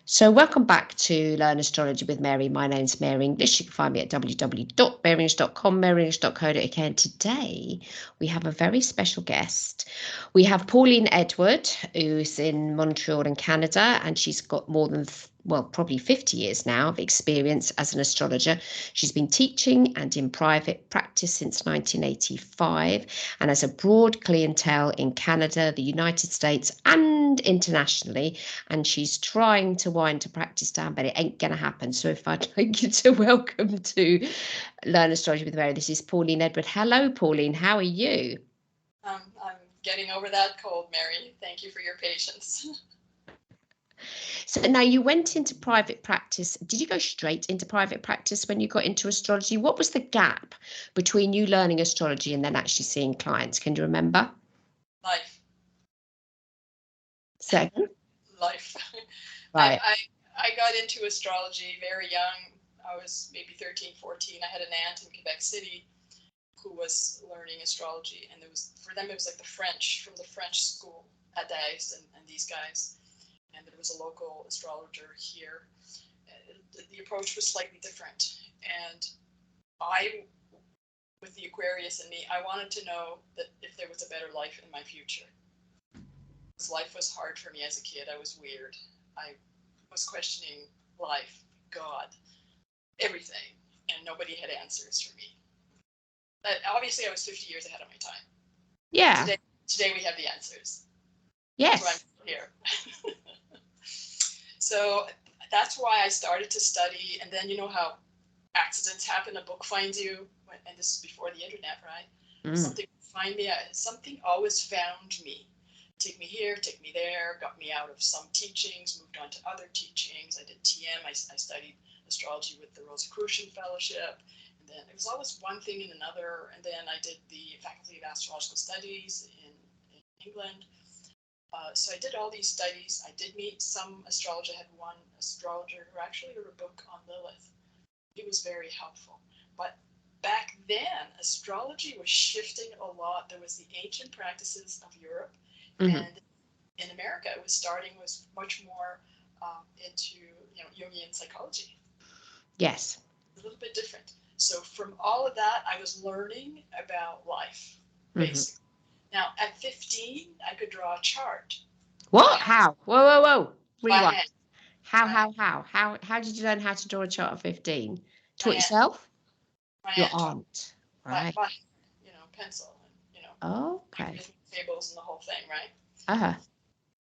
So welcome back to Learn Astrology with Mary. My name's Mary English. You can find me at www.maryenglish.com, maryenglish.co.uk. And today we have a very special guest. We have Pauline Edward, who's in Montreal in Canada, and she's got more than, probably 50 years now of experience as an astrologer. She's been teaching and in private practice since 1985 and has a broad clientele in Canada, the United States, and internationally. And she's trying to wind to practice down, but it ain't going to happen. So if I'd like you to welcome to Learn Astrology with Mary, this is Pauline Edward. Hello, Pauline. How are you? I'm getting over that cold, Mary. Thank you for your patience. So now you went into private practice. Did you go straight into private practice when you got into astrology? What was the gap between you learning astrology and then actually seeing clients? Can you remember? Life. Second? Life. Right. I got into astrology very young. I was maybe 13, 14. I had an aunt in Quebec City who was learning astrology, and for them it was like the French, from the French school at Dice and these guys. And there was a local astrologer here. The approach was slightly different. And I, with the Aquarius in me, I wanted to know that if there was a better life in my future. Because life was hard for me as a kid. I was weird. I was questioning life, God, everything. And nobody had answers for me. But obviously, I was 50 years ahead of my time. Yeah. Today we have the answers. Yes. That's why I'm here. So that's why I started to study. And then you know how accidents happen, a book finds you, and this is before the internet, right? Something find me, something always found me. Take me here, take me there, got me out of some teachings, moved on to other teachings. I did TM, I studied astrology with the Rosicrucian Fellowship, and then it was always one thing and another. And then I did the Faculty of Astrological Studies in England. So I did all these studies. I did meet some astrologer. I had one astrologer who actually wrote a book on Lilith. He was very helpful. But back then, astrology was shifting a lot. There was the ancient practices of Europe, and in America, it was much more into Jungian psychology. Yes. A little bit different. So from all of that, I was learning about life, basically. Now, at 15, I could draw a chart. What? How? Whoa. Rewind. Hand. How did you learn how to draw a chart at 15? Taught yourself? Your aunt. Right. By pencil and, Okay. tables and the whole thing, right? Uh-huh.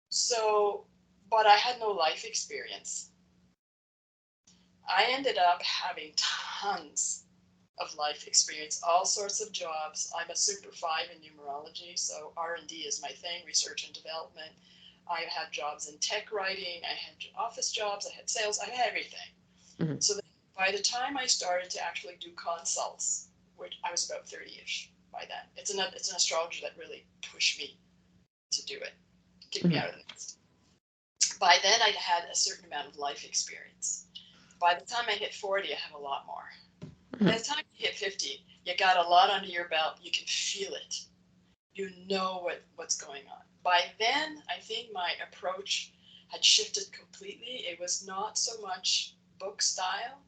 So, but I had no life experience. I ended up having tons of life experience, all sorts of jobs. I'm a Super 5 in numerology, so R&D is my thing, research and development. I had jobs in tech writing, I had office jobs, I had sales, I had everything. So by the time I started to actually do consults, which I was about 30-ish by then, it's an astrologer that really pushed me to do it, kicked me out of the nest. By then I'd had a certain amount of life experience. By the time I hit 40, I have a lot more. By the time you hit 50, you got a lot under your belt. You can feel it. You know what's going on. By then, I think my approach had shifted completely. It was not so much book style.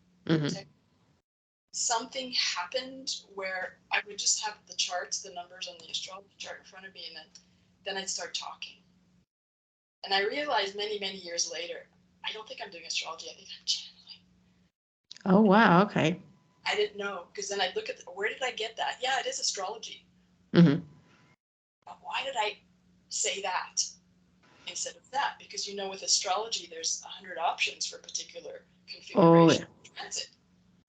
Something happened where I would just have the charts, the numbers on the astrology chart in front of me, and then I'd start talking. And I realized many, many years later, I don't think I'm doing astrology. I think I'm channeling. Oh, wow. Okay. I didn't know, because then I'd look at where did I get that? Yeah, it is astrology. But why did I say that instead of that? Because with astrology, there's 100 options for a particular configuration transit.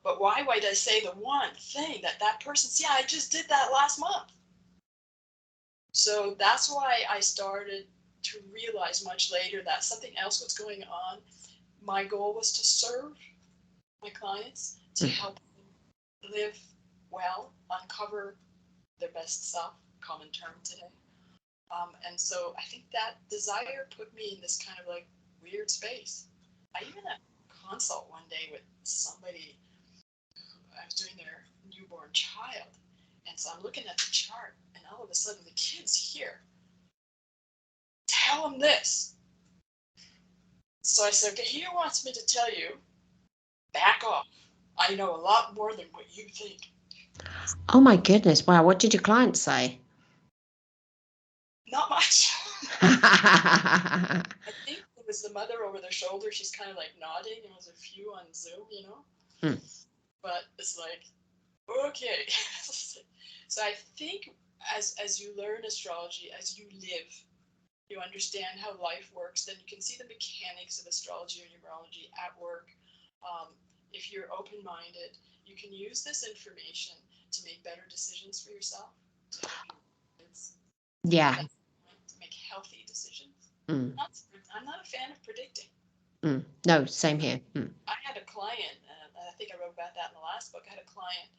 But why would I say the one thing that person's, I just did that last month. So that's why I started to realize much later that something else was going on. My goal was to serve my clients, to help them live well, uncover their best self, common term today. And so I think that desire put me in this kind of like weird space. I even had a consult one day with somebody. I was doing their newborn child. And so I'm looking at the chart, and all of a sudden the kid's here. Tell him this. So I said, okay, he wants me to tell you, back off. I know a lot more than what you think. Oh my goodness. Wow. What did your client say? Not much. I think it was the mother over their shoulder. She's kind of like nodding. There was a few on Zoom, But it's like, okay. So I think as you learn astrology, as you live, you understand how life works, then you can see the mechanics of astrology or numerology at work. If you're open-minded, you can use this information to make better decisions for yourself, to help your kids, Yeah. to make healthy decisions. Mm. I'm not a fan of predicting. No, same here. I had a client, I think I wrote about that in the last book. I had a client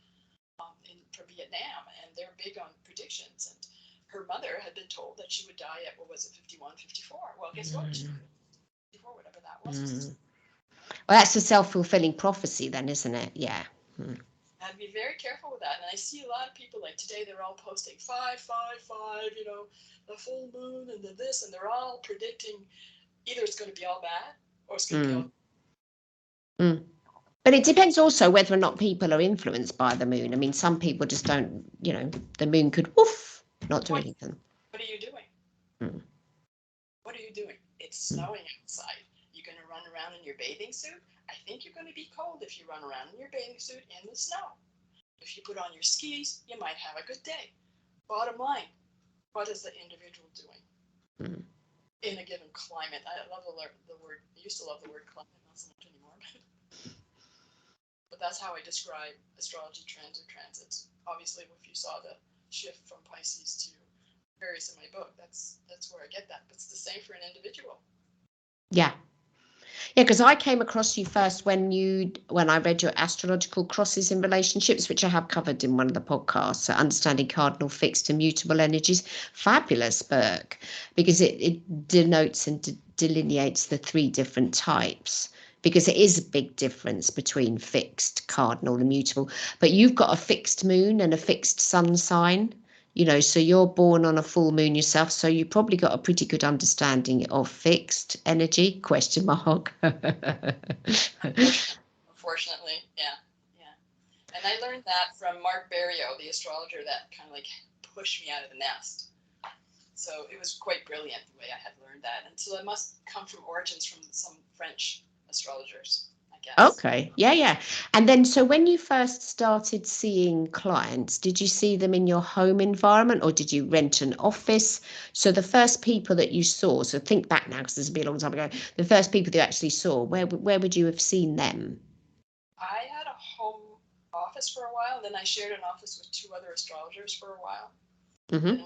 from Vietnam, and they're big on predictions. And her mother had been told that she would die at, what was it, 51, 54. Well, guess what? 54, whatever that was. Well, that's a self-fulfilling prophecy then, isn't it? Yeah. I'd be very careful with that. And I see a lot of people, like today, they're all posting 555, the full moon and the this, and they're all predicting either it's going to be all bad or it's going to be all. But it depends also whether or not people are influenced by the moon. I mean, some people just don't, the moon could not do anything. What are you doing? What are you doing? It's snowing outside. You're going to run around in your bathing suit? I think you're going to be cold if you run around in your bathing suit in the snow. If you put on your skis, you might have a good day. Bottom line, what is the individual doing in a given climate? I love the word, I used to love the word climate, not so much anymore. But that's how I describe astrology trends or transits. Obviously, if you saw the shift from Pisces to Aquarius in my book, that's where I get that. But it's the same for an individual. Yeah, because I came across you first when I read your astrological crosses in relationships, which I have covered in one of the podcasts, so Understanding Cardinal Fixed and Mutable Energies. Fabulous book, because it denotes and delineates the three different types, because it is a big difference between fixed, cardinal and mutable. But you've got a fixed moon and a fixed sun sign. So you're born on a full moon yourself, so you probably got a pretty good understanding of fixed energy, ? Unfortunately, yeah. And I learned that from Mark Berrio, the astrologer that kind of like pushed me out of the nest. So it was quite brilliant the way I had learned that. And so it must come from origins from some French astrologers, I guess. Okay. Yeah. And then, so when you first started seeing clients, did you see them in your home environment or did you rent an office? So the first people that you saw, so think back now, because this will be a long time ago, the first people that you actually saw, where would you have seen them? I had a home office for a while, then I shared an office with two other astrologers for a while. Mm-hmm.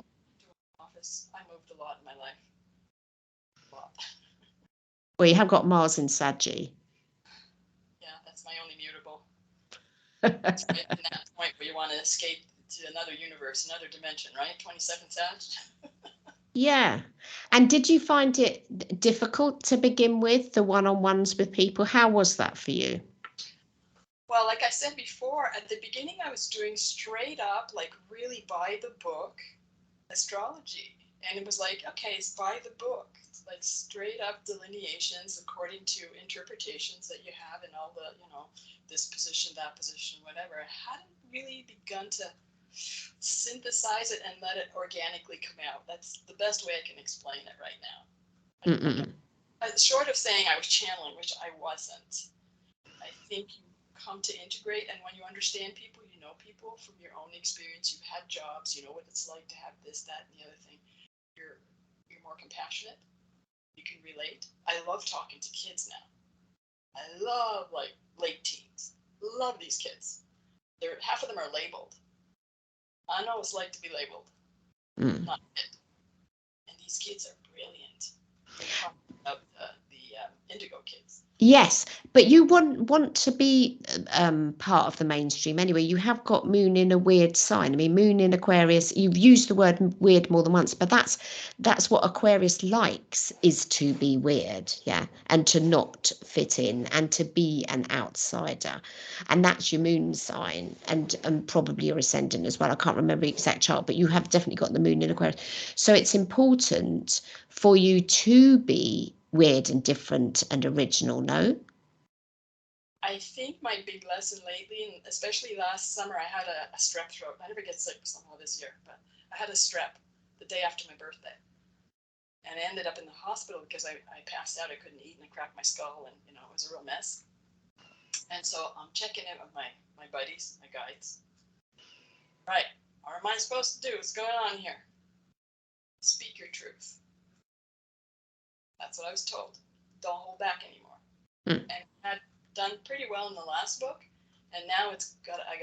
Office. I moved a lot in my life. A lot. Well, you have got Mars in Saggy. Yeah, that's my only mutable. It's right in that point where you want to escape to another universe, another dimension, right? 22nd Sag. Yeah. And did you find it difficult to begin with, the one-on-ones with people? How was that for you? Well, like I said before, at the beginning I was doing straight up, like really by the book astrology. And it was like, okay, it's by the book. It's like straight up delineations according to interpretations that you have in all the, this position, that position, whatever. I hadn't really begun to synthesize it and let it organically come out. That's the best way I can explain it right now. Short of saying I was channeling, which I wasn't. I think you come to integrate, and when you understand people, you know people from your own experience. You've had jobs, you know what it's like to have this, that, and the other thing. You're more compassionate. You can relate. I love talking to kids now. I love like late teens. Love these kids. Half of them are labeled. I know what it's like to be labeled. Not it. And these kids are brilliant. They talk about the indigo kids. Yes, but you want to be part of the mainstream anyway. You have got moon in a weird sign. I mean, moon in Aquarius, you've used the word weird more than once, but that's what Aquarius likes, is to be weird, yeah, and to not fit in and to be an outsider. And that's your moon sign and probably your ascendant as well. I can't remember the exact chart, but you have definitely got the moon in Aquarius. So it's important for you to be weird and different and original, no? I think my big lesson lately, and especially last summer, I had a strep throat. I never get sick somehow this year, but I had a strep the day after my birthday. And I ended up in the hospital because I passed out. I couldn't eat and I cracked my skull, and it was a real mess. And so I'm checking in with my buddies, my guides. Right, what am I supposed to do? What's going on here? Speak your truth. That's what I was told. Don't hold back anymore. Mm. And I had done pretty well in the last book, and now I'm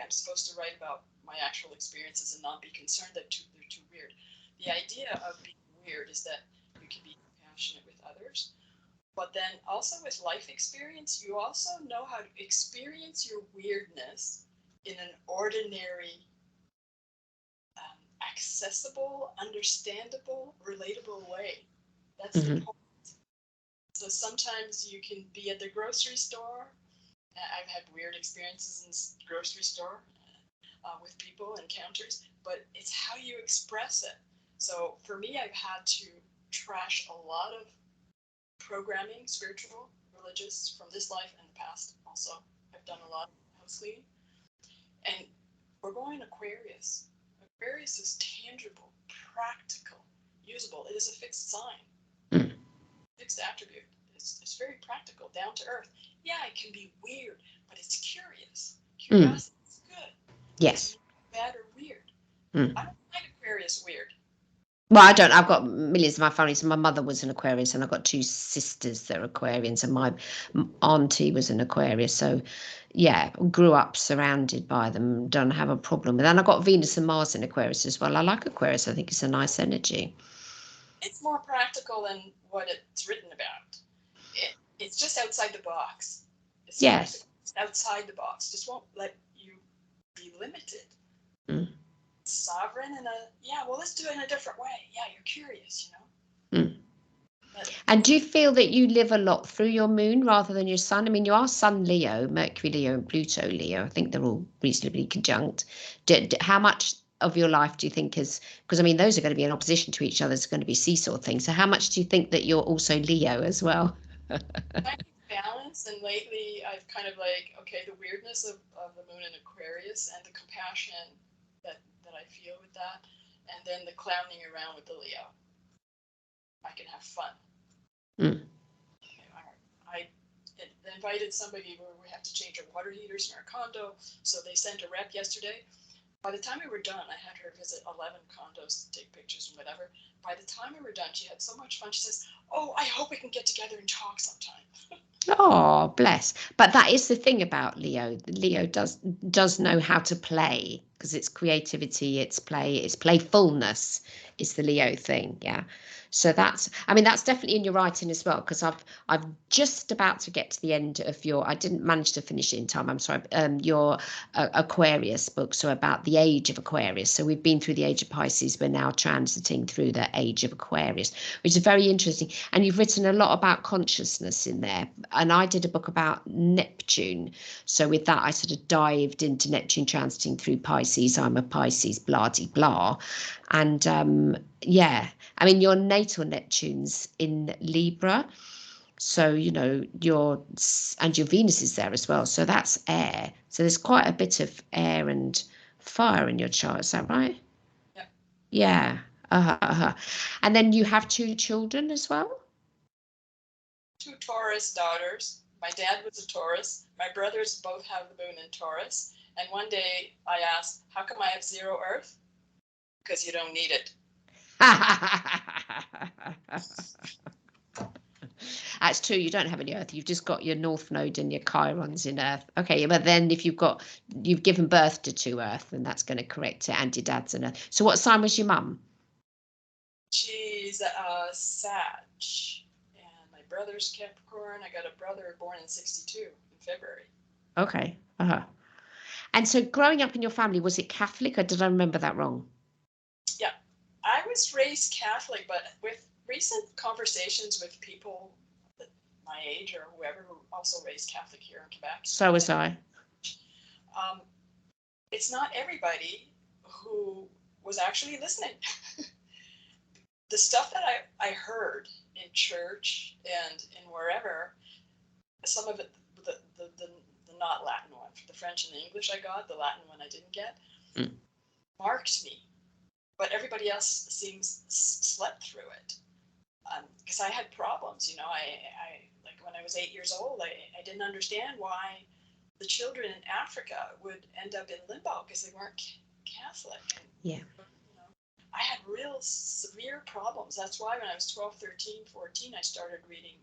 supposed to write about my actual experiences and not be concerned that they're too weird. The idea of being weird is that you can be compassionate with others, but then also with life experience, you also know how to experience your weirdness in an ordinary, accessible, understandable, relatable way. That's the point. So sometimes you can be at the grocery store. I've had weird experiences in the grocery store with people, encounters, but it's how you express it. So for me, I've had to trash a lot of programming, spiritual, religious, from this life and the past also. I've done a lot of house cleaning. And we're going Aquarius. Aquarius is tangible, practical, usable. It is a fixed sign, fixed attribute. It's very practical, down to earth. Yeah, it can be weird, but it's curious. Curiosity is good. Yes. Bad or weird. I don't find Aquarius weird. Well, I don't. I've got millions of my family. So my mother was an Aquarius, and I've got two sisters that are Aquarians, and my auntie was an Aquarius. So, yeah, grew up surrounded by them. Don't have a problem with that. And I've got Venus and Mars in Aquarius as well. I like Aquarius. I think it's a nice energy. It's more practical than what it's written about. It's just outside the box. It's yes. Outside the box. Just won't let you be limited. Sovereign and let's do it in a different way. Yeah, you're curious, And do you feel that you live a lot through your moon rather than your sun? I mean, you are Sun Leo, Mercury Leo, and Pluto Leo. I think they're all reasonably conjunct. How much of your life do you think is, because I mean, those are going to be in opposition to each other. It's going to be seesaw things. So how much do you think that you're also Leo as well? I think balance, and lately I've kind of the weirdness of the moon in Aquarius and the compassion that I feel with that, and then the clowning around with the Leo. I can have fun. I invited somebody where we have to change our water heaters in our condo, so they sent a rep yesterday. By the time we were done, I had her visit 11 condos to take pictures and whatever. By the time we were done, she had so much fun. She says, "Oh, I hope we can get together and talk sometime." Oh, bless. But that is the thing about Leo. Leo does know how to play, because it's creativity, it's play, it's playfulness is the Leo thing. Yeah. So that's definitely in your writing as well, because I'm just about to get to the end of I didn't manage to finish it in time. I'm sorry. Your Aquarius book, so about the age of Aquarius. So we've been through the age of Pisces. We're now transiting through the age of Aquarius, which is very interesting. And you've written a lot about consciousness in there. And I did a book about Neptune. So with that, I sort of dived into Neptune transiting through Pisces. I'm a Pisces, blah, de, blah. And I mean, your natal Neptune's in Libra. So, your Venus is there as well. So that's air. So there's quite a bit of air and fire in your chart. Is that right? Yeah. Yeah. And then you have two children as well? Two Taurus daughters. My dad was a Taurus. My brothers both have the moon in Taurus. And one day I asked, how come I have 0 Earth? Because you don't need it. That's true. You don't have any Earth. You've just got your North Node and your Chirons in Earth. Okay, but then if you've given birth to 2 Earth, then that's going to correct it. And your dad's an Earth. So what sign was your mum? She's Sag. And my brother's Capricorn. I got a brother born in 62 in February. Okay. And so growing up in your family, was it Catholic, or did I remember that wrong? Yeah, I was raised Catholic, but with recent conversations with people my age or whoever who also raised Catholic here in Quebec. So was I. It's not everybody who was actually listening. The stuff that I heard in church and in wherever, some of it, the not Latin one, the French and the English I got, the Latin one I didn't get, marked me. But everybody else seems slept through it. Because I had problems, I like when I was 8 years old, I didn't understand why the children in Africa would end up in limbo because they weren't Catholic. And, yeah. I had real severe problems. That's why when I was 12, 13, 14, I started reading,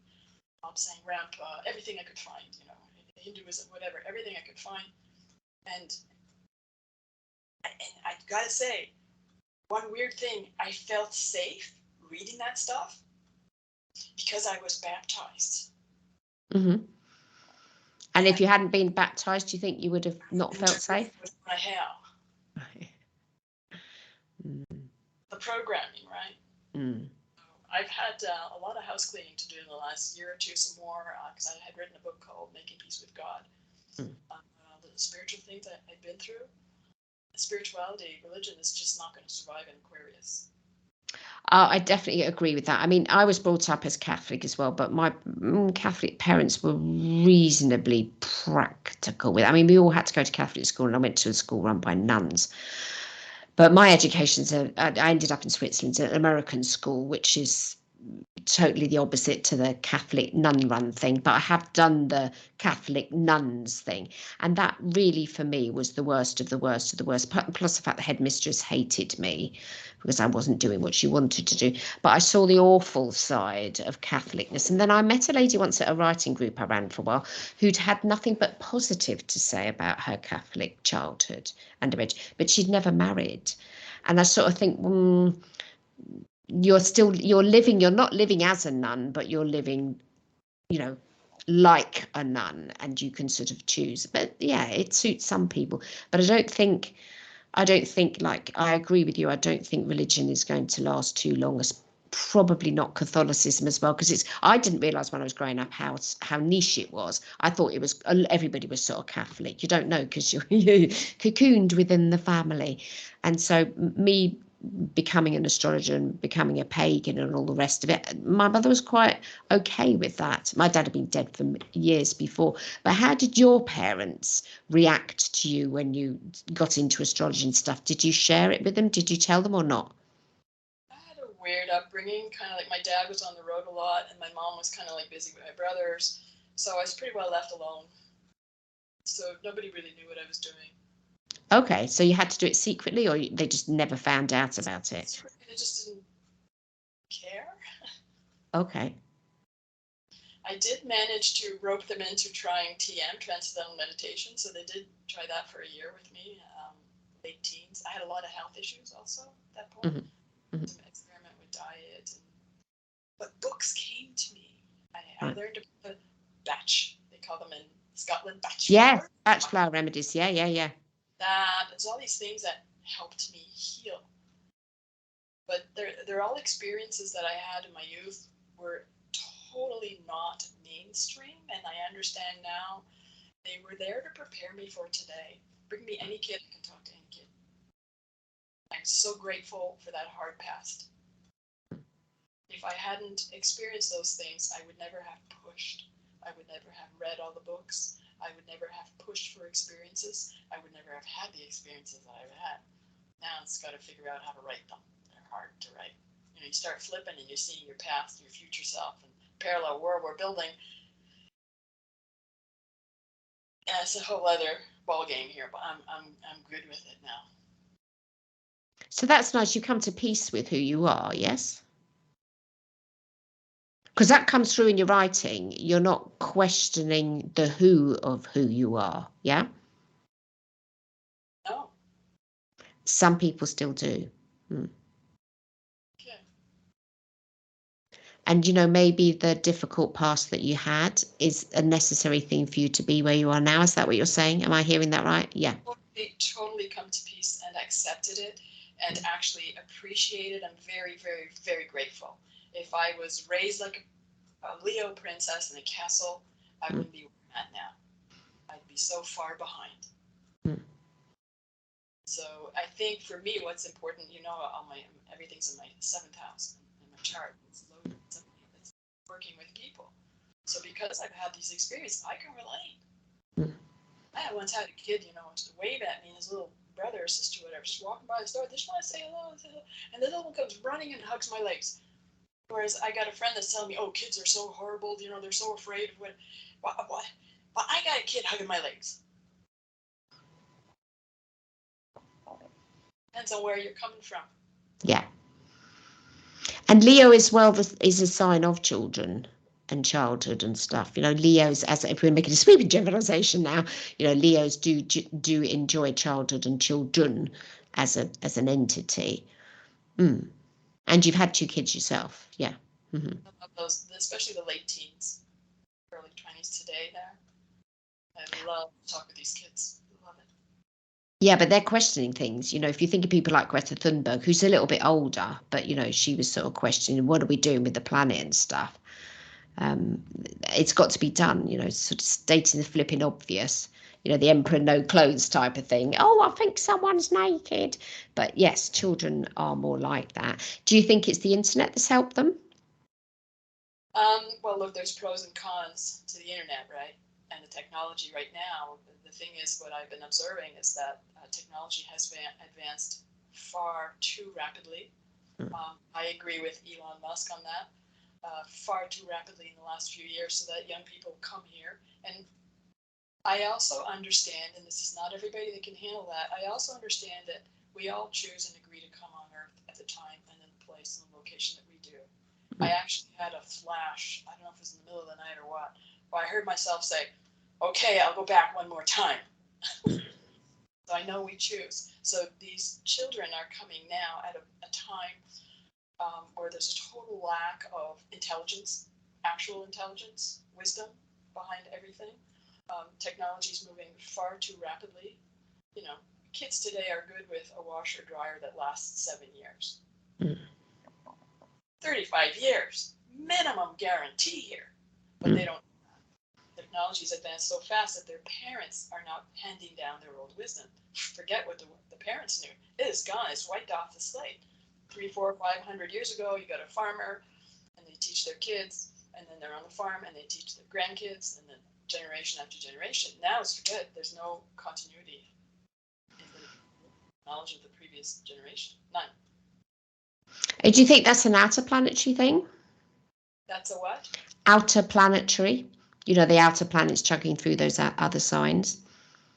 saying Rampa, everything I could find, Hinduism, whatever, everything I could find. And I gotta say, one weird thing, I felt safe reading that stuff because I was baptized. Mm-hmm. And if you hadn't been baptized, do you think you would have not felt safe? I have. The programming, right? Mm. I've had a lot of house cleaning to do in the last year or two, some more, because I had written a book called Making Peace with God. The spiritual things that I've been through. Spirituality, religion is just not going to survive in Aquarius. I definitely agree with that. I mean, I was brought up as Catholic as well, but my Catholic parents were reasonably practical with it. I mean, we all had to go to Catholic school, and I went to a school run by nuns. But my education's I ended up in Switzerland, an American school, which is totally the opposite to the Catholic nun run thing, but I have done the Catholic nuns thing, and that really for me was the worst of the worst of the worst, plus the fact the headmistress hated me because I wasn't doing what she wanted to do. But I saw the awful side of Catholicness, and then I met a lady once at a writing group I ran for a while who'd had nothing but positive to say about her Catholic childhood and marriage, but she'd never married. And I sort of think, you're not living as a nun, but you're living, like a nun, and you can sort of choose. But yeah, it suits some people. But I don't think, like, I agree with you. I don't think religion is going to last too long. Probably not Catholicism as well, because I didn't realize when I was growing up how niche it was. I thought it was, everybody was sort of Catholic. You don't know because you're cocooned within the family. And so me becoming an astrologer and becoming a pagan and all the rest of it, my mother was quite okay with that. My dad had been dead for years before. But how did your parents react to you when you got into astrology and stuff? Did you share it with them? Did you tell them or not? I had a weird upbringing, kind of like my dad was on the road a lot and my mom was kind of like busy with my brothers, so I was pretty well left alone, so nobody really knew what I was doing. Okay, so you had to do it secretly, or they just never found out about it? They just didn't care. Okay. I did manage to rope them into trying TM, Transcendental Meditation, so they did try that for a year with me, late teens. I had a lot of health issues also at that point. Mm-hmm. Some experiment with diet. But books came to me. I Right. learned about the batch. They call them in Scotland batch. Yeah, batch flower remedies. Yeah. There's all these things that helped me heal. But they're all experiences that I had in my youth were totally not mainstream, and I understand now they were there to prepare me for today. Bring me any kid, I can talk to any kid. I'm so grateful for that hard past. If I hadn't experienced those things, I would never have pushed. I would never have read all the books. I would never have pushed for experiences. I would never have had the experiences that I've had. Now it's got to figure out how to write them. They're hard to write. You start flipping and you're seeing your past, your future self, and parallel world we're building. And it's a whole other ball game here, but I'm good with it now. So that's nice. You come to peace with who you are, yes? Because that comes through in your writing. You're not questioning the who of who you are, yeah? No. Some people still do. Okay. And, maybe the difficult past that you had is a necessary thing for you to be where you are now. Is that what you're saying? Am I hearing that right? Yeah. Totally come to peace and accepted it and actually appreciated. I'm very, very, very grateful. If I was raised like a Leo princess in a castle, I wouldn't be where I'm at now. I'd be so far behind. So I think for me, what's important, all my everything's in my 7th house in my chart. It's loaded. It's working with people. So because I've had these experiences, I can relate. I once had a kid, wave at me, and his little brother or sister, whatever, just walking by the store. They just want to say hello, and the little one comes running and hugs my legs. Whereas I got a friend that's telling me, "Oh, kids are so horrible. They're so afraid of what." But I got a kid hugging my legs. Depends on where you're coming from. Yeah. And Leo as well is a sign of children and childhood and stuff. Leos, as if we're making a sweeping generalization now, Leos do enjoy childhood and children as an entity. And you've had 2 kids yourself, yeah. I love those, especially the late teens, early 20s today. I love to talk with these kids. I love it. Yeah, but they're questioning things. If you think of people like Greta Thunberg, who's a little bit older, but she was sort of questioning, what are we doing with the planet and stuff. It's got to be done, sort of stating the flipping obvious, the emperor no clothes type of thing. Oh, I think someone's naked. But yes, children are more like that. Do you think it's the internet that's helped them? Well, look, there's pros and cons to the internet, right? And the technology right now. The thing is, what I've been observing is that technology has advanced far too rapidly. I agree with Elon Musk on that. Far too rapidly in the last few years, so that young people come here. And I also understand, and this is not everybody that can handle that, I also understand that we all choose and agree to come on Earth at the time and in the place and the location that we do. I actually had a flash, I don't know if it was in the middle of the night or what, but I heard myself say, okay, I'll go back one more time. So I know we choose. So these children are coming now at a time where there's a total lack of intelligence, actual intelligence, wisdom behind everything. Technology is moving far too rapidly. Kids today are good with a washer dryer that lasts 7 years. 35 years, minimum guarantee here. But they don't. Technology's advanced so fast that their parents are now handing down their old wisdom. Forget what the parents knew. It is gone. It's wiped off the slate. 300, 400, 500 years ago, you got a farmer, and they teach their kids, and then they're on the farm, and they teach their grandkids, and then generation after generation. Now it's forget. There's no continuity in the knowledge of the previous generation. None. Do you think that's an outer planetary thing? That's a what? Outer planetary. The outer planets chugging through those other signs.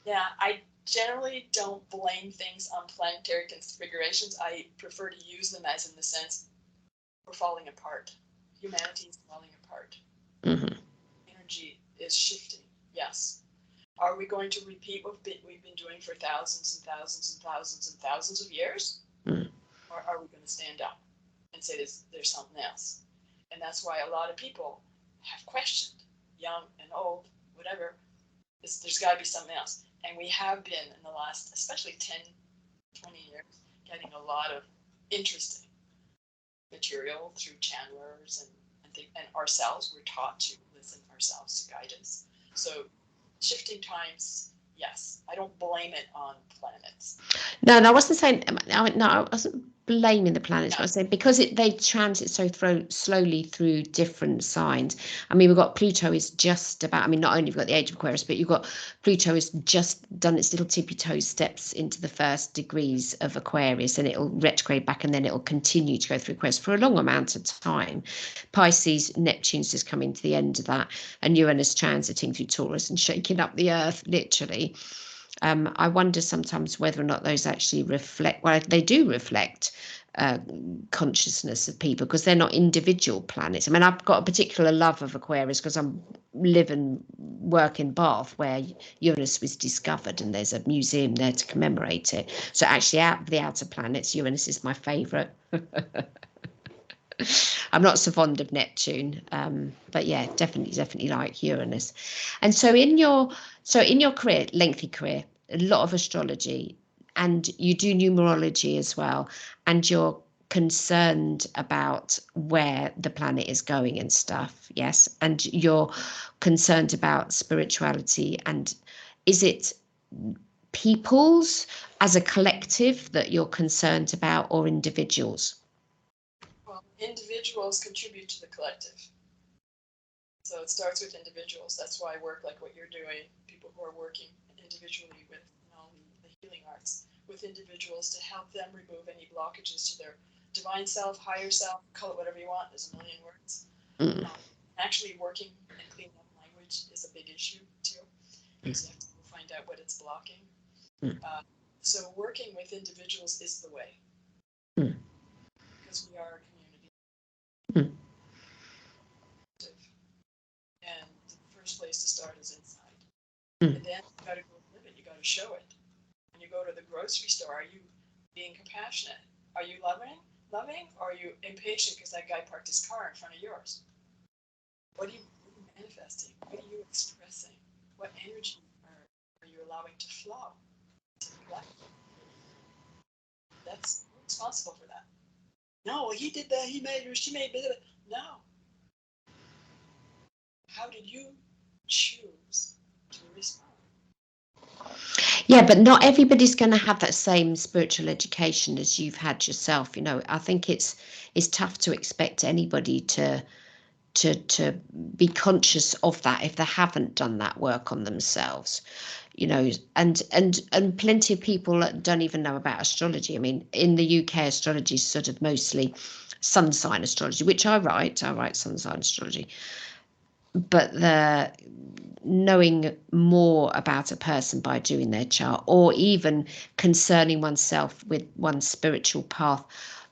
Yeah, I generally don't blame things on planetary configurations. I prefer to use them as in the sense we're falling apart. Humanity is falling apart. Energy is shifting. Yes. Are we going to repeat what we've been doing for thousands and thousands and thousands and thousands of years? Or are we going to stand up and say there's something else? And that's why a lot of people have questioned, young and old, whatever, there's got to be something else. And we have been in the last, especially 10, 20 years, getting a lot of interesting material through channelers and ourselves. We're taught to listen ourselves to guidance. So shifting times, yes. I don't blame it on planets. No, I wasn't saying. No, I wasn't blaming the planets. I was saying because they transit so slowly through different signs. I mean, we've got Pluto is just about. I mean, not only have we got the age of Aquarius, but you've got Pluto has just done its little tippy toe steps into the first degrees of Aquarius, and it'll retrograde back, and then it'll continue to go through Aquarius for a long amount of time. Pisces, Neptune's just coming to the end of that, and Uranus transiting through Taurus and shaking up the Earth, literally. I wonder sometimes whether or not those actually reflect, well, they do reflect consciousness of people because they're not individual planets. I mean, I've got a particular love of Aquarius because I live and work in Bath where Uranus was discovered and there's a museum there to commemorate it. So actually out of the outer planets, Uranus is my favourite. I'm not so fond of Neptune, but yeah, definitely like Uranus. And so in your career, lengthy career, a lot of astrology, and you do numerology as well, and you're concerned about where the planet is going and stuff, yes, and you're concerned about spirituality. And is it peoples as a collective that you're concerned about, or individuals? Well, individuals contribute to the collective. So it starts with individuals. That's why I work like what you're doing, people who are working individually with the healing arts, with individuals to help them remove any blockages to their divine self, higher self, call it whatever you want. There's a million words. Actually working and cleaning up language is a big issue too, because you have to find out what it's blocking. So working with individuals is the way, because we are a community. And the first place to start is inside. And then you got to go live it. You got to show it. When you go to the grocery store, are you being compassionate? Are you loving, or are you impatient because that guy parked his car in front of yours? What are you manifesting? What are you expressing? What energy are you allowing to flow to the life? That's responsible for that. No, he did that. He made her. She made it. No. How did you choose to respond? Yeah, but not everybody's going to have that same spiritual education as you've had yourself. You know, I think it's tough to expect anybody to be conscious of that if they haven't done that work on themselves. You know, and plenty of people don't even know about astrology. I mean, in the UK, astrology is sort of mostly sun sign astrology, which I write sun sign astrology. But the knowing more about a person by doing their chart, or even concerning oneself with one's spiritual path,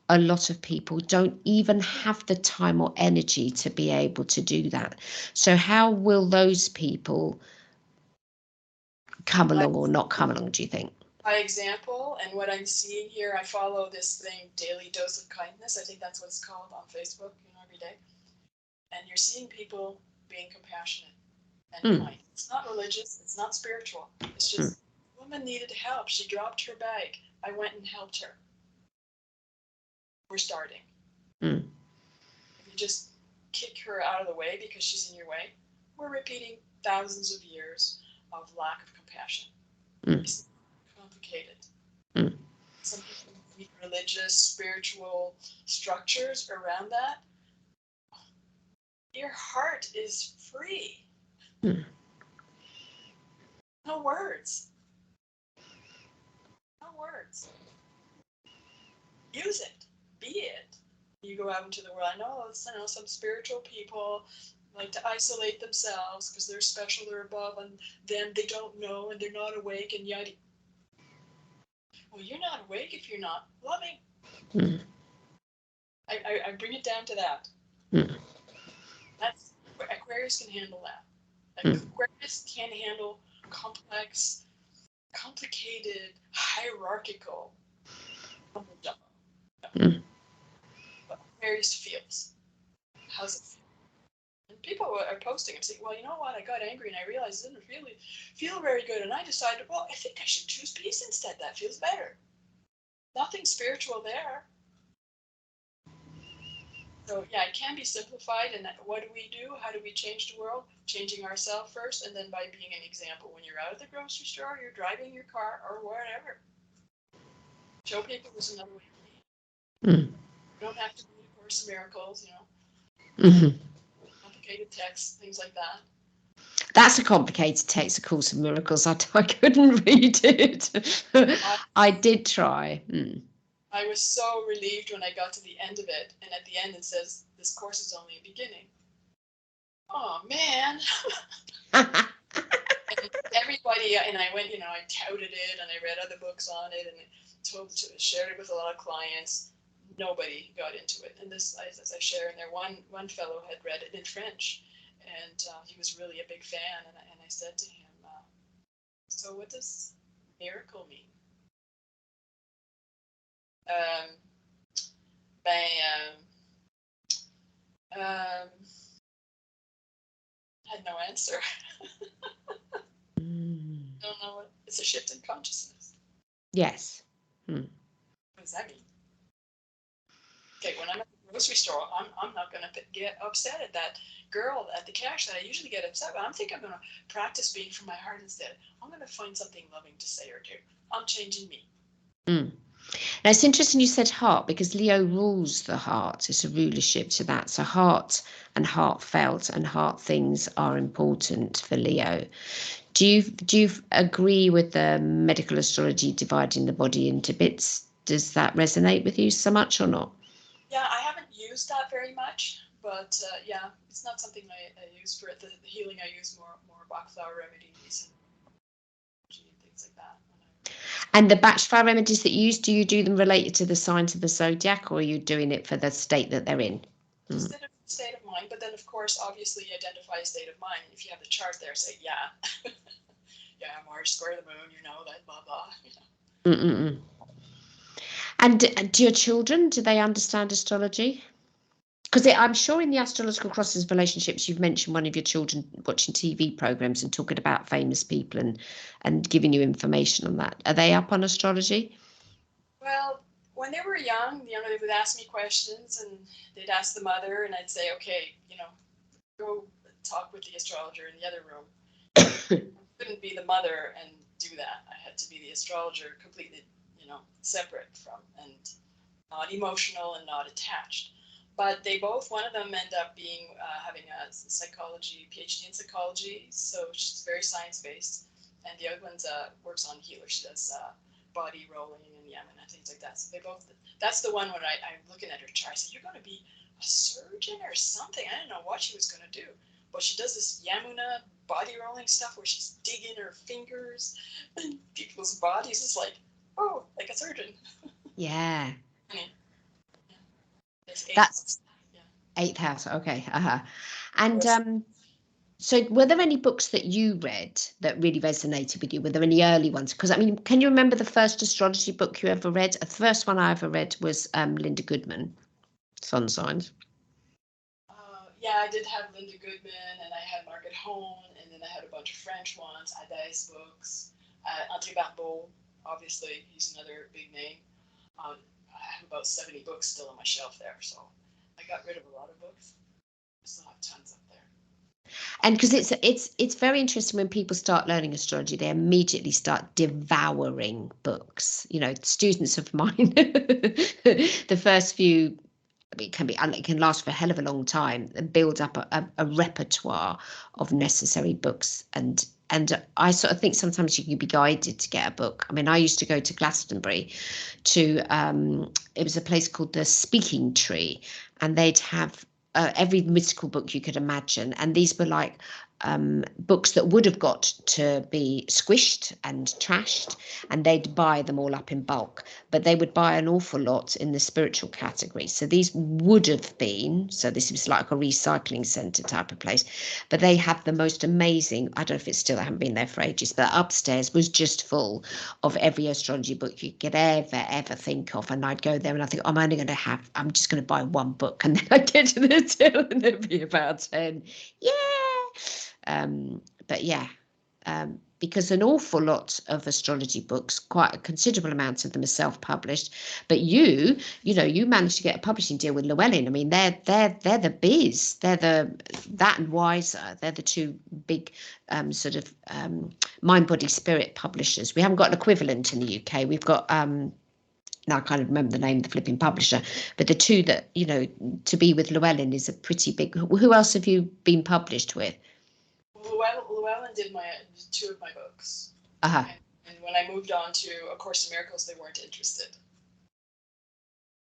a lot of people don't even have the time or energy to be able to do that. So how will those people come along or not come along, do you think? By example, and what I'm seeing here, I follow this thing, Daily Dose of Kindness. I think that's what it's called on Facebook, every day. And you're seeing people being compassionate and kind. It's not religious. It's not spiritual. It's just a woman needed help. She dropped her bag. I went and helped her. We're starting. If you just kick her out of the way because she's in your way, we're repeating thousands of years of lack of compassion. It's complicated. Some people need religious, spiritual structures around that. Your heart is free. No words. No words. Use it. Be it. You go out into the world. I know some spiritual people like to isolate themselves because they're special, they're above, and then they don't know and they're not awake and yada. Well, you're not awake if you're not loving. I bring it down to that. That's Aquarius can handle that. Aquarius can handle complex, complicated, hierarchical. But Aquarius feels. How's it feel? And people are posting and saying, well, you know what? I got angry and I realized it didn't really feel very good. And I decided, well, I think I should choose peace instead. That feels better. Nothing spiritual there. So yeah, it can be simplified. And what do we do? How do we change the world? Changing ourselves first, and then by being an example. When you're out at the grocery store, you're driving your car or whatever. Show people there's another way to be. You don't have to read A Course in Miracles, complicated texts, things like that. That's a complicated text, A Course in Miracles. I couldn't read it. I did try. I was so relieved when I got to the end of it, and at the end it says, this course is only a beginning. Oh, man. And everybody, and I went, I touted it, and I read other books on it, and shared it with a lot of clients. Nobody got into it. And this, as I share in there, one fellow had read it in French, and he was really a big fan, and I said to him, so what does miracle mean? Had no answer. Don't know what. It's a shift in consciousness. Yes. What does that mean? Okay, when I'm at the grocery store, I'm not going to get upset at that girl at the cash that I usually get upset with. I think I'm going to practice being from my heart instead. I'm going to find something loving to say or do. I'm changing me. Now, it's interesting you said heart, because Leo rules the heart. It's a rulership to that. So heart and heartfelt and heart things are important for Leo. Do you agree with the medical astrology dividing the body into bits? Does that resonate with you so much or not? Yeah, I haven't used that very much, but yeah, it's not something I use for it. The healing I use more Bach flower remedies and things like that. And the batch fire remedies that you use, do you do them related to the signs of the zodiac, or are you doing it for the state that they're in? Just a state of mind, but then of course, obviously, you identify a state of mind. If you have the chart there, say, yeah, yeah, Mars square the moon, that blah blah. Mm-mm-mm. And do your children, do they understand astrology? Because I'm sure in the astrological crosses relationships, you've mentioned one of your children watching TV programs and talking about famous people and giving you information on that. Are they up on astrology? Well, when they were young, they would ask me questions, and they'd ask the mother, and I'd say, okay, go talk with the astrologer in the other room. I couldn't be the mother and do that. I had to be the astrologer, completely, separate from, and not emotional and not attached. But they both, one of them ended up having a psychology, PhD in psychology, so she's very science-based. And the other one works on healer. She does body rolling and yamuna, things like that. So they both, that's the one when I'm looking at her chart. I said, you're going to be a surgeon or something. I didn't know what she was going to do. But she does this yamuna body rolling stuff where she's digging her fingers in people's bodies. It's like, oh, like a surgeon. Yeah. That's eighth house. Okay. And so were there any books that you read that really resonated with you? Were there any early ones? Because can you remember the first astrology book you ever read? The first one I ever read was Linda Goodman, Sun Signs. Yeah, I did have Linda Goodman, and I had Margaret Hone, and then I had a bunch of French ones, Ada's books, André Barbeau, obviously, he's another big name. I have about 70 books still on my shelf there, so I got rid of a lot of books. I still have tons up there. And because it's very interesting when people start learning astrology, they immediately start devouring books. Students of mine, the first few, it can last for a hell of a long time and build up a repertoire of necessary books. And I sort of think sometimes you can be guided to get a book. I used to go to Glastonbury to it was a place called the Speaking Tree, and they'd have every mystical book you could imagine, and these were like books that would have got to be squished and trashed, and they'd buy them all up in bulk, but they would buy an awful lot in the spiritual category. So these would have been, so this was like a recycling centre type of place, but they had the most amazing, I don't know if it's still, I haven't been there for ages, but upstairs was just full of every astrology book you could ever think of. And I'd go there and I think, I'm just going to buy one book, and then I'd get to the till and there'd be about 10. Yeah. But yeah, because an awful lot of astrology books, quite a considerable amount of them are self-published. But you managed to get a publishing deal with Llewellyn. They're the biz. They're that and Wiser. They're the two big sort of mind, body, spirit publishers. We haven't got an equivalent in the UK. We've got now I can't remember the name of the flipping publisher, but the two that to be with Llewellyn is a pretty big. Who else have you been published with? Llewellyn did two of my books. Uh-huh. And when I moved on to A Course in Miracles, they weren't interested,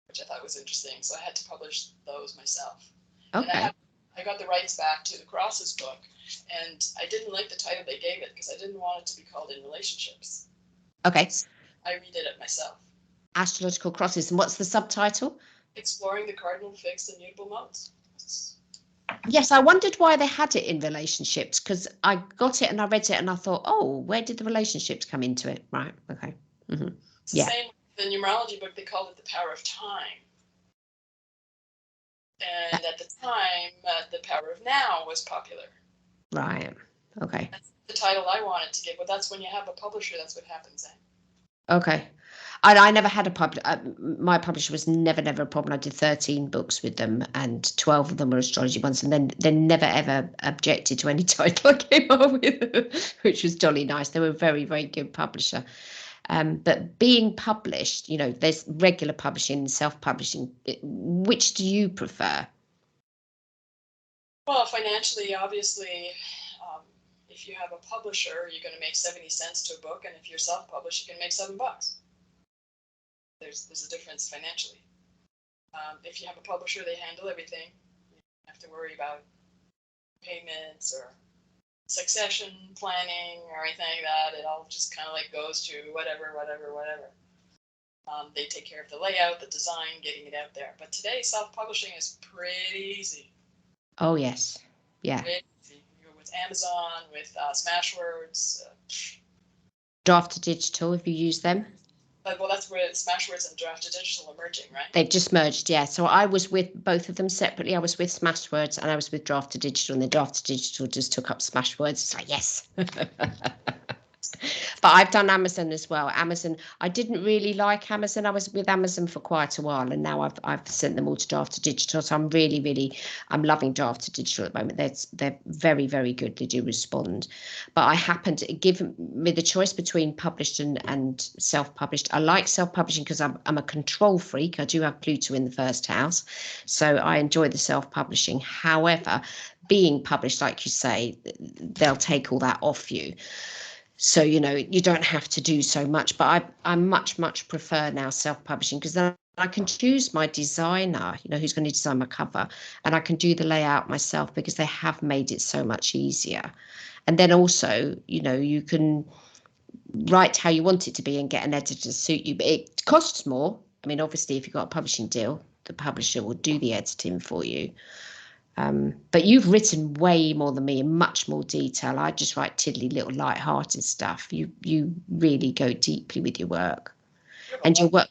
which I thought was interesting. So I had to publish those myself. Okay. And I got the rights back to the Crosses book, and I didn't like the title they gave it because I didn't want it to be called In Relationships. Okay. So I redid it myself. Astrological Crosses. And what's the subtitle? Exploring the Cardinal Fixed and Mutable Modes. Yes, I wondered why they had it in relationships, because I got it and I read it and I thought, oh, where did the relationships come into it? Right. Okay. Mm-hmm. It's the same with the numerology book. They called it The Power of Time. And at the time, The Power of Now was popular. Right. Okay. That's the title I wanted to give. But that's when you have a publisher, that's what happens then. Okay. I never had a publisher. My publisher was never a problem. I did 13 books with them, and 12 of them were astrology ones, and then they never ever objected to any title I came up with, which was jolly nice. They were a very, very good publisher. But being published, you know, there's regular publishing, self-publishing. Which do you prefer? Well, financially, obviously, if you have a publisher, you're going to make 70 cents to a book, and if you're self-published, you can make $7. There's a difference financially. If you have a publisher, they handle everything. You don't have to worry about payments or succession planning or anything like that. It all just kind of like goes to whatever. They take care of the layout, the design, getting it out there. But today, self-publishing is pretty easy. Oh, yes. Yeah. Pretty easy. You go with Amazon, with Smashwords. Draft Digital, if you use them. Well, that's where Smashwords and Draft Digital are merging, right? They've just merged, yeah. So I was with both of them separately. I was with Smashwords and I was with Draft Digital, and the Draft Digital just took up Smashwords. So yes. But I've done Amazon as well. Amazon, I didn't really like Amazon. I was with Amazon for quite a while, and now I've sent them all to Draft Digital. So I'm loving Draft Digital at the moment. They're very, very good. They do respond. But I happen to give me the choice between published and self-published. I like self-publishing because I'm a control freak. I do have Pluto in the first house, so I enjoy the self-publishing. However, being published, like you say, they'll take all that off you. So, you know, you don't have to do so much, but I much prefer now self-publishing, because then I can choose my designer, you know, who's going to design my cover, and I can do the layout myself because they have made it so much easier. And then also, you know, you can write how you want it to be and get an editor to suit you, but it costs more. I mean, obviously, if you've got a publishing deal, the publisher will do the editing for you. But you've written way more than me in much more detail. I just write tiddly little light-hearted stuff. You really go deeply with your work. And your work.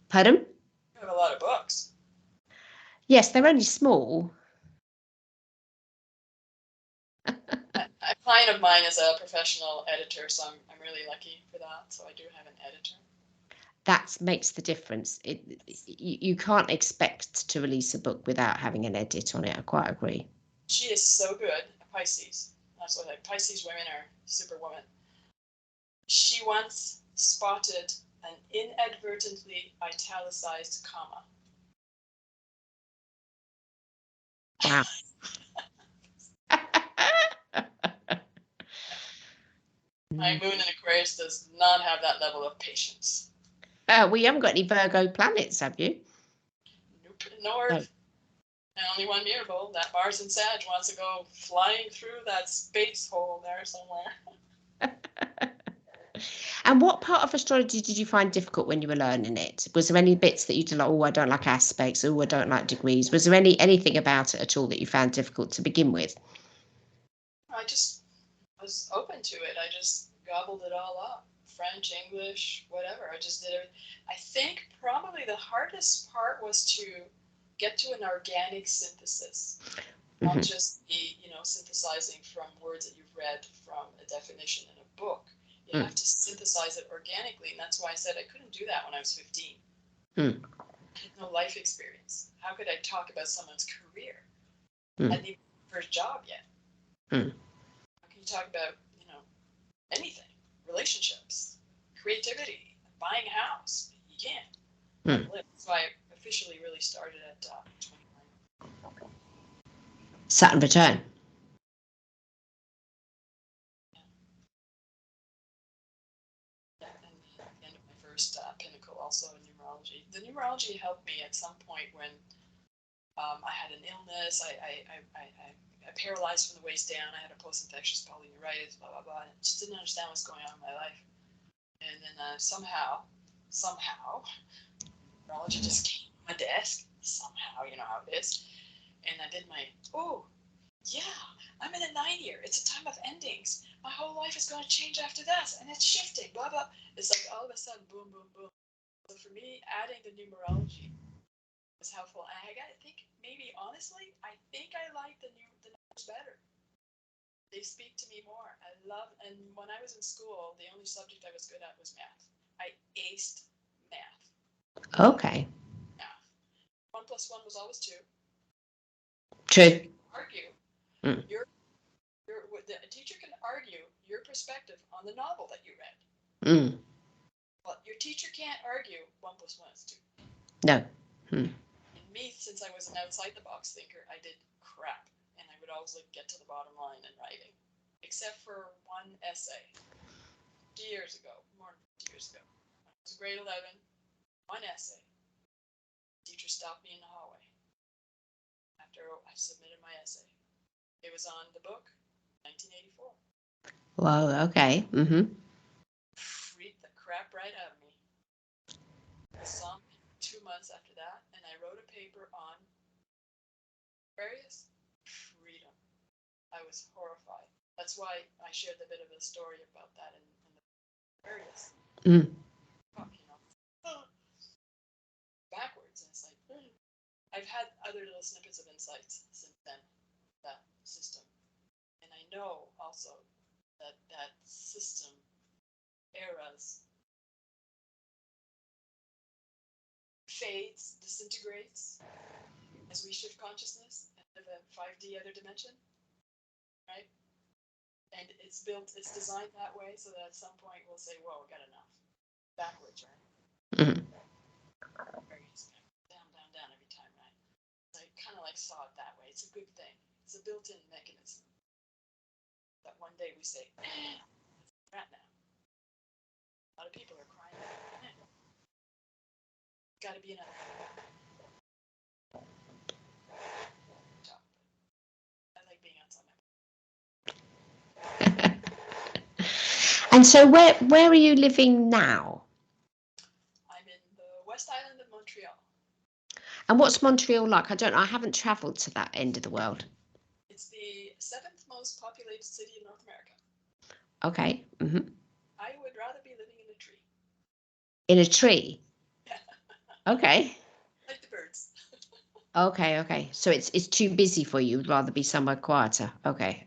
Pardon? You have a lot of books. Yes, they're only small. A client of mine is a professional editor, so I'm really lucky for that. So I do have an editor. That makes the difference. You can't expect to release a book without having an edit on it. I quite agree. She is so good, Pisces. That's what Pisces women are superwomen. She once spotted an inadvertently italicized comma. Wow. My moon in Aquarius does not have that level of patience. Well, you haven't got any Virgo planets, have you? Nope, nor and only one mutable. That Mars in Sag wants to go flying through that space hole there somewhere. And what part of astrology did you find difficult when you were learning it? Was there any bits that you did like, oh, I don't like aspects, oh, I don't like degrees? Was there anything about it at all that you found difficult to begin with? I just was open to it. I just gobbled it all up. French, English, whatever. I just did it. I think probably the hardest part was to get to an organic synthesis, not just be, synthesizing from words that you've read from a definition in a book. You have to synthesize it organically, and that's why I said I couldn't do that when I was 15. I had no life experience. How could I talk about someone's career? I hadn't even had my first job yet. How can you talk about, anything? Relationships, creativity, buying a house? You can't. So I officially really started at 29. Saturn return. Yeah, and the end of my first pinnacle, also in numerology. The numerology helped me at some point when I had an illness. I paralyzed from the waist down. I had a post-infectious polyneuritis, blah, blah, blah. I just didn't understand what's going on in my life. And then somehow, numerology just came to my desk. Somehow, you know how it is. And I did I'm in a 9 year. It's a time of endings. My whole life is going to change after that. And it's shifting, blah, blah. It's like all of a sudden, boom, boom, boom. So for me, adding the numerology was helpful. And I think maybe, honestly, I like the numbers better. They speak to me more. And when I was in school, the only subject I was good at was math. I aced math. Okay. Math. 1 + 1 was always 2. True. Argue. The teacher can argue your perspective on the novel that you read. Your teacher can't argue 1 + 1 is 2. No. And me, since I was an outside the box thinker, I did crap, and I would always like get to the bottom line in writing, except for one essay. 50 years ago, more than 50 years ago, when I was in grade 11, one essay. The teacher stopped me in the hallway after I submitted my essay. It was on the book, 1984. Wow, okay. Freaked the crap right out of me. I saw me 2 months after that, and I wrote a paper on Aquarius freedom. I was horrified. That's why I shared a bit of a story about that in the Aquarius. Fuck, you know. Backwards. And it's like, I've had other little snippets of insights since then, that system. And I know also that system eras fades, disintegrates as we shift consciousness into the 5D other dimension, right? And it's designed that way so that at some point we'll say, whoa, we got enough. Backwards, right? Down every time, right? So I kind of like saw it that way. It's a good thing. It's a built-in mechanism. That one day we say, right now. A lot of people are crying out. Got to be another. I like being outside my. And so where are you living now? I'm in the West Island of Montreal. And what's Montreal like? I haven't travelled to that end of the world. It's the 7th most populated city in North America. Okay. I would rather be living in a tree. In a tree? Yeah. Okay. Like the birds. Okay. So it's too busy for you. You'd rather be somewhere quieter. Okay.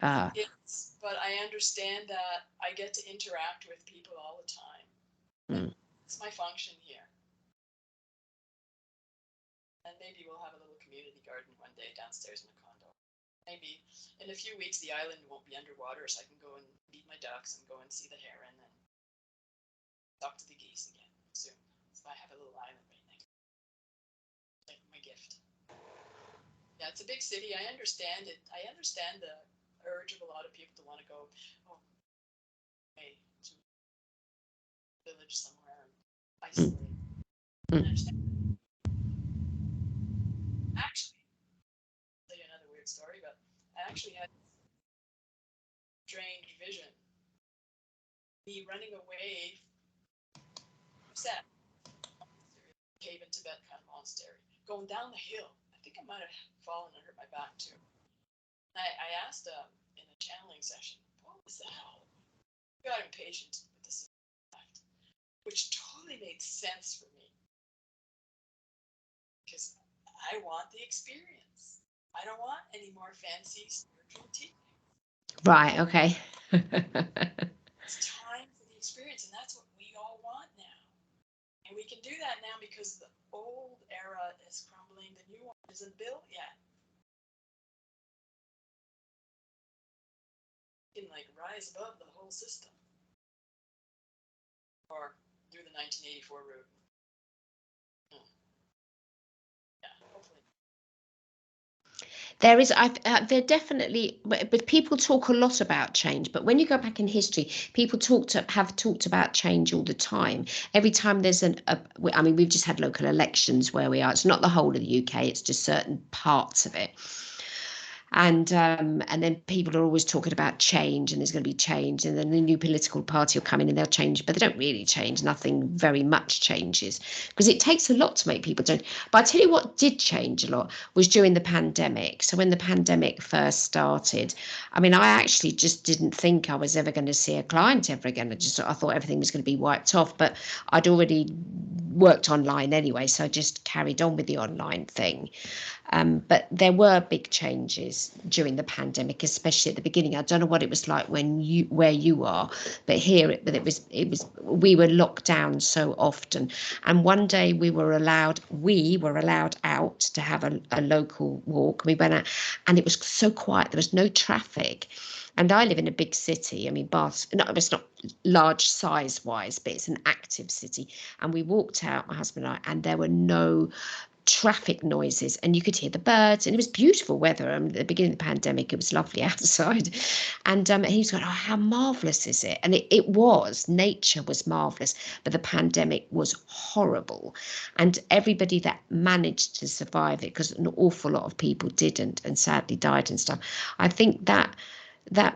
But I understand that I get to interact with people all the time. It's my function here. And maybe we'll have a little community garden one day downstairs in the condo. Maybe in a few weeks the island won't be underwater, so I can go and feed my ducks and go and see the heron and talk to the geese again soon. So I have a little island right next. Like my gift. Yeah, it's a big city. I understand it. I understand the urge of a lot of people to want to go, to a village somewhere and isolate. I understand. Actually, I'll tell you another weird story, but I actually had strange vision. Me running away from Set, cave in Tibet kind of monastery, going down the hill. I think I might have fallen and hurt my back too. And I asked in a channeling session, what was the hell? I got impatient with this fact, which totally made sense for me. Because I want the experience. I don't want any more fancy spiritual teaching. Right, okay. It's time for the experience, and that's what we all want now. And we can do that now because the old era is crumbling, the new one isn't built yet. You can rise above the whole system. Or do the 1984 route. Yeah, hopefully. There definitely, but people talk a lot about change. But when you go back in history, people have talked about change all the time. Every time there's we've just had local elections where we are. It's not the whole of the UK. It's just certain parts of it. And then people are always talking about change, and there's going to be change, and then the new political party will come in and they'll change, but they don't really change. Nothing very much changes because it takes a lot to make people change. But I tell you what did change a lot was during the pandemic. So when the pandemic first started, I mean, I actually just didn't think I was ever going to see a client ever again. I thought everything was going to be wiped off, but I'd already worked online anyway, so I just carried on with the online thing. But there were big changes during the pandemic, especially at the beginning. I don't know what it was like where you are, but here it was we were locked down so often. And one day we were allowed out to have a local walk. We went out and it was so quiet. There was no traffic. And I live in a big city. I mean, Bath, no, it's not large size wise, but it's an active city. And we walked out, my husband and I, and there were no traffic noises, and you could hear the birds, and it was beautiful weather. At the beginning of the pandemic, it was lovely outside. And he was going, oh, how marvelous is it? And it was, nature was marvelous, but the pandemic was horrible. And everybody that managed to survive it, because an awful lot of people didn't and sadly died and stuff, I think that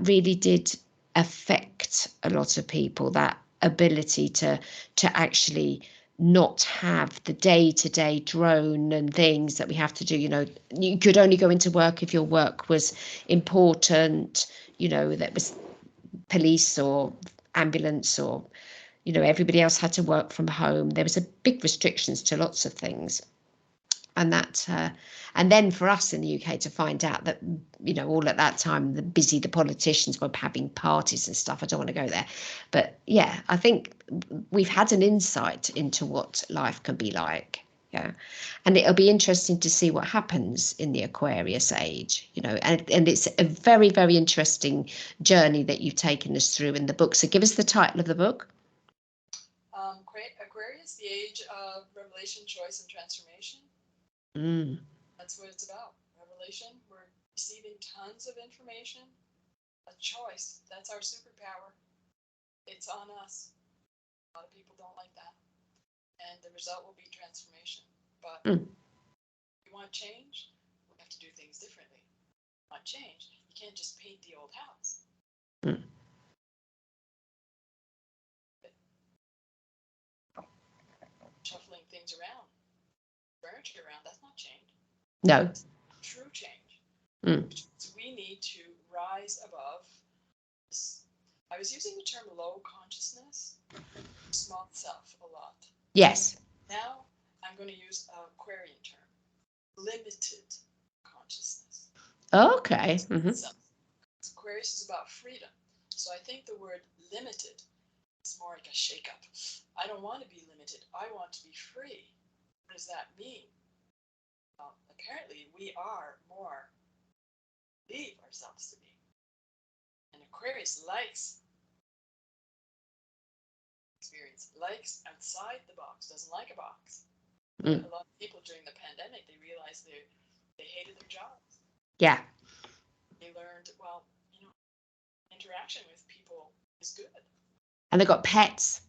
really did affect a lot of people, that ability to actually not have the day-to-day drone and things that we have to do. You could only go into work if your work was important, that was police or ambulance, or everybody else had to work from home. There was a big restrictions to lots of things. And that and then for us in the UK to find out that all at that time the politicians were having parties and stuff. I don't want to go there, but yeah, I think we've had an insight into what life can be like. Yeah, and it'll be interesting to see what happens in the Aquarius age, and it's a very, very interesting journey that you've taken us through in the book. So give us the title of the book. Aquarius, the age of revelation, choice, and transformation. That's what it's about. Revelation, we're receiving tons of information. A choice, that's our superpower. It's on us. A lot of people don't like that. And the result will be transformation. But if we want change, we have to do things differently. If we want change, you can't just paint the old house. Shuffling things around, furniture around, that's not change. No. It's true change. So we need to rise above this. I was using the term low consciousness, small self a lot. Yes. Now I'm going to use an Aquarian term, limited consciousness. Okay. Aquarius is about freedom. So I think the word limited is more like a shake-up. I don't want to be limited. I want to be free. What does that mean? Well, apparently we are more believe ourselves to be. And Aquarius likes experience, likes outside the box, doesn't like a box. A lot of people during the pandemic, they realized they hated their jobs. Yeah. They learned, well, interaction with people is good. And they got pets.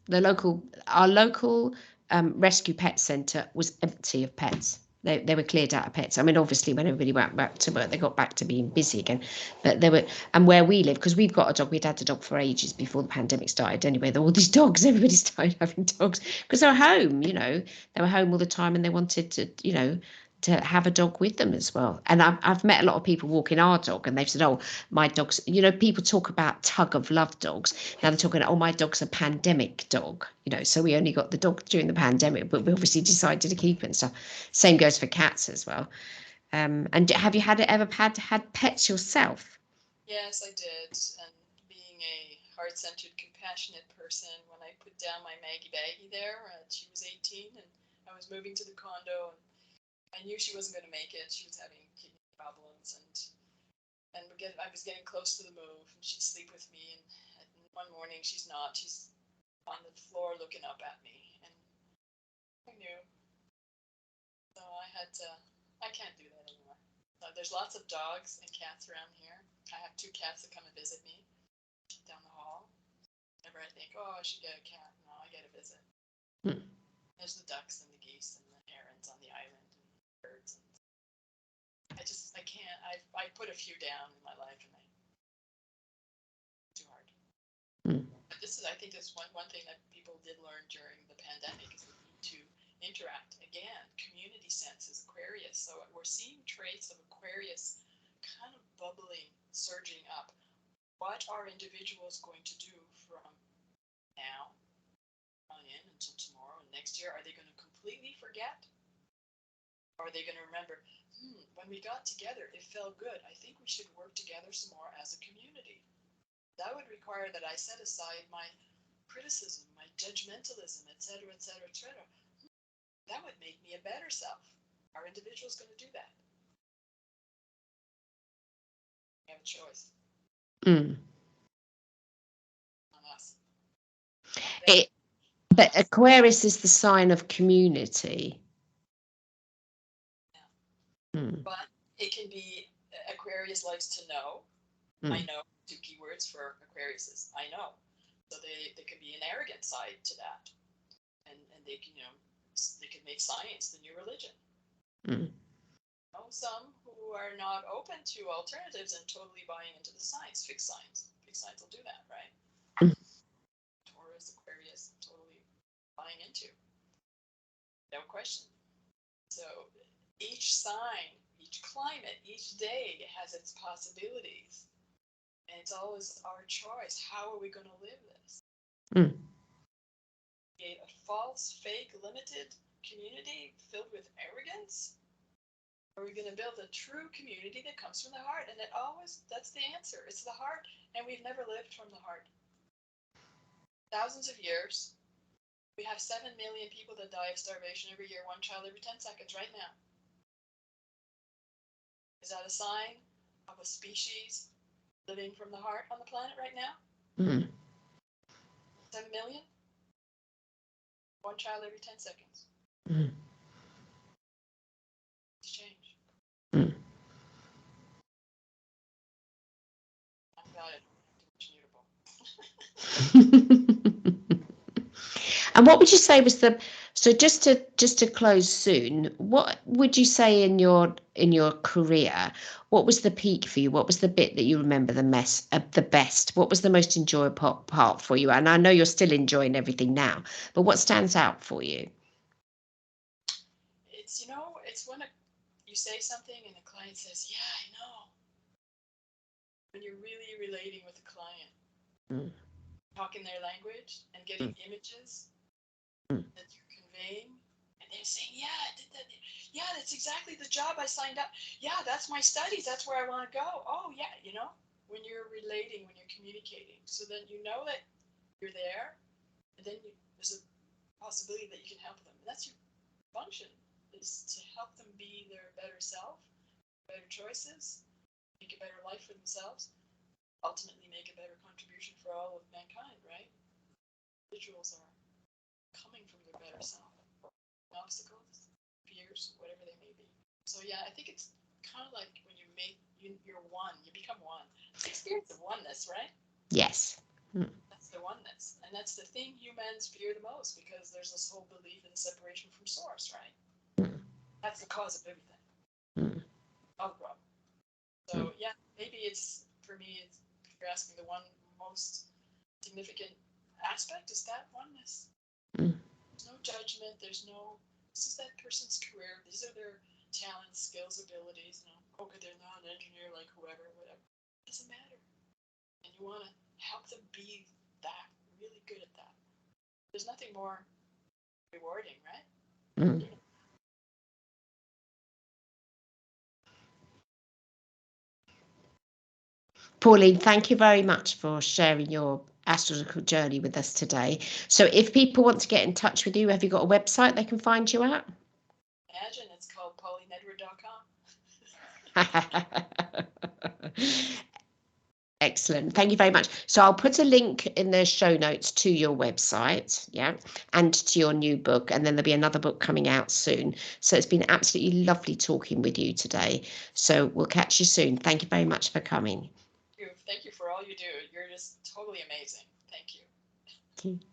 Our local rescue pet centre was empty of pets. They were cleared out of pets. I mean, obviously, when everybody went back to work, they got back to being busy again. But and where we live, because we've got a dog, we'd had a dog for ages before the pandemic started. Anyway, there were all these dogs. Everybody started having dogs because they were home. They were home all the time, and they wanted to have a dog with them as well. And I've met a lot of people walking our dog, and they've said, oh, my dog's, people talk about tug of love dogs. Now they're talking, oh, my dog's a pandemic dog, so we only got the dog during the pandemic, but we obviously decided to keep it and stuff. Same goes for cats as well. And have you ever had pets yourself? Yes, I did. And being a heart-centered, compassionate person, when I put down my Maggie Baggie there, she was 18, and I was moving to the condo, and I knew she wasn't going to make it. She was having kidney problems, and I was getting close to the move, and she'd sleep with me. And one morning, she's not. She's on the floor looking up at me, and I knew. So I can't do that anymore. There's lots of dogs and cats around here. I have 2 cats that come and visit me down the hall. Whenever I think, oh, I should get a cat, no, I get a visit. There's the ducks and the geese and the herons on the island and the birds. And I can't. I put a few down in my life, and too hard. But I think this one thing that people did learn during the pandemic is the need to interact. Again, community sense is Aquarius. So we're seeing traits of Aquarius kind of bubbling, surging up. What are individuals going to do from now on in until tomorrow and next year? Are they going to completely forget? Or are they going to remember, when we got together, it felt good. I think we should work together some more as a community. That would require that I set aside my criticism, my judgmentalism, etc., etc., etc. That would make me a better self. Are individuals going to do that? We have a choice. Mm. On us. Not them, But on us. Aquarius is the sign of community. Yeah. Mm. But it can be, Aquarius likes to know. I know, 2 keywords for Aquarius is I know. So they could be an arrogant side to that. And they can, they could make science the new religion. Mm. Some who are not open to alternatives and totally buying into the science, fixed science. Fixed science will do that, right? Mm. Taurus, Aquarius, totally buying into. No question. So each sign, each climate, each day has its possibilities. And it's always our choice. How are we going to live this? Mm. Create a false, fake, limited community filled with arrogance? Or are we going to build a true community that comes from the heart? And that's the answer. It's the heart. And we've never lived from the heart. Thousands of years. We have 7 million people that die of starvation every year, 1 child every 10 seconds right now. Is that a sign of a species living from the heart on the planet right now? Mm. 7 million? 1 child every 10 seconds. Mm. It's change. Mm. I'm glad I don't have to mutable. And what would you say was so just to close soon, what would you say in your career, what was the peak for you? What was the bit that you remember the best? What was the most enjoyable part for you? And I know you're still enjoying everything now, but what stands out for you? It's when you say something and the client says, yeah, I know. When you're really relating with the client, talking their language and getting images that you're conveying, and they're saying, yeah, that's exactly the job I signed up. Yeah, that's my studies. That's where I want to go. Oh, yeah, when you're relating, when you're communicating, so then you know that you're there, and then there's a possibility that you can help them. And that's your function, is to help them be their better self, better choices, make a better life for themselves, ultimately make a better contribution for all of mankind, right? Individuals are coming from their better self. Obstacles, fears, whatever they may be. So yeah, I think it's kind of like when you're one, you become one. It's the experience of oneness, right? Yes. That's the oneness. And that's the thing humans fear the most, because there's this whole belief in separation from source, right? That's the cause of everything. All the problem. So yeah, maybe for me, if you're asking, the one most significant aspect is that oneness. There's no judgment. This is that person's career. These are their talents, skills, abilities. Okay, they're not an engineer like whoever, whatever. It doesn't matter. And you want to help them be that, really good at that. There's nothing more rewarding, right? Pauline, thank you very much for sharing your astrological journey with us today. So if people want to get in touch with you, have you got a website they can find you at? Imagine, it's called PaulineEdward.com. Excellent. Thank you very much. So I'll put a link in the show notes to your website, and to your new book, and then there'll be another book coming out soon. So it's been absolutely lovely talking with you today. So we'll catch you soon. Thank you very much for coming. Thank you for all you do. You're just totally amazing. Thank you. Thank you.